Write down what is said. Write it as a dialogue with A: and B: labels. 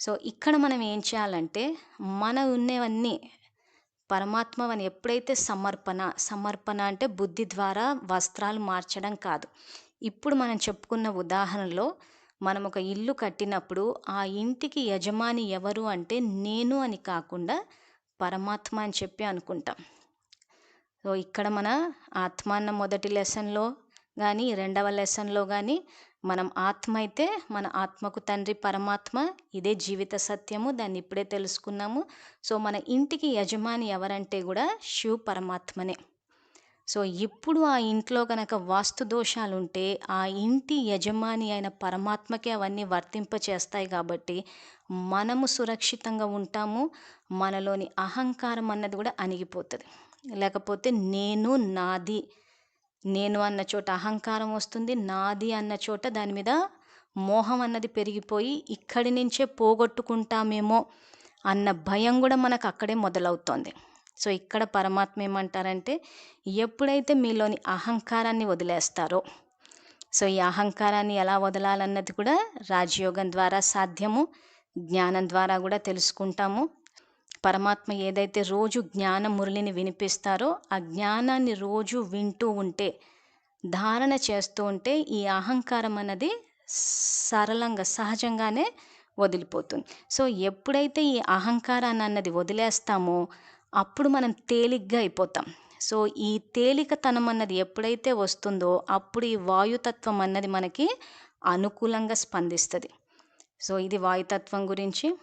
A: So, ఇక్కడ మనం ఏం చేయాలంటే, మన ఉన్నవన్నీ పరమాత్మవని ఎప్పుడైతే సమర్పణ అంటే బుద్ధి ద్వారా వస్త్రాలు మార్చడం కాదు. ఇప్పుడు మనం చెప్పుకున్న ఉదాహరణలో మనం ఒక ఇల్లు కట్టినప్పుడు ఆ ఇంటికి యజమాని ఎవరు అంటే నేను అని కాకుండా పరమాత్మ అని చెప్పి అనుకుంటాం. సో, ఇక్కడ మన ఆత్మ అన్న మొదటి లెసన్‌లో గాని, రెండవ లెసన్‌లో గాని మనం ఆత్మ అయితే మన ఆత్మకు తండ్రి పరమాత్మ. ఇదే జీవిత సత్యము. దాన్ని ఇప్పుడే తెలుసుకున్నాము. సో, మన ఇంటికి యజమాని ఎవరంటే గూడా శివ్ పరమాత్మనే. సో, ఇప్పుడు ఆ ఇంట్లో గనక వాస్తు దోషాలుంటే, ఆ ఇంటి యజమాని అయిన పరమాత్మకే అవన్నీ వర్తింపచేస్తాయి గాబట్టి, మనము సురక్షితంగా ఉంటాము. మనలోని అహంకారం అన్నది గూడా అణిగిపోతది. లేకపోతే నేను, నాది, నేను అన్న చోట అహంకారం వస్తుంది. నాది అన్న చోట దాని మీద మోహం అన్నది పెరిగిపోయి, ఇక్కడి నుంచే పోగొట్టుకుంటామేమో అన్న భయం గూడా మనకక్కడే మొదలవుతోంది. సో, ఇక్కడ పరమాత్మ ఏమంటారంటే, ఎప్పుడైతే మీలోని అహంకారాన్ని వదిలేస్తారో, సో, ఈ అహంకారాన్ని ఎలా వదలాలన్నది కూడా రాజయోగం ద్వారా సాధ్యము. జ్ఞానం ద్వారా గూడా తెలుసుకుంటాము. పరమాత్మ ఏదైతే రోజు జ్ఞాన మురళిని వినిపిస్తారో, ఆ జ్ఞానాన్ని రోజు వింటూ ఉంటే, ధారణ చేస్తూ ఉంటే, ఈ అహంకారం అన్నది సరళంగా, సహజంగానే వదిలిపోతుంది. సో, ఎప్పుడైతే ఈ అహంకారాన్నన్నది వదిలేస్తామో, అప్పుడు మనం తేలిగ్గా అయిపోతాం. సో, ఈ తేలికతనం అన్నది ఎప్పుడైతే వస్తుందో, అప్పుడు ఈ వాయుతత్వం అన్నది మనకి అనుకూలంగా స్పందిస్తది. సో, ఇది వాయుతత్వం గురించి.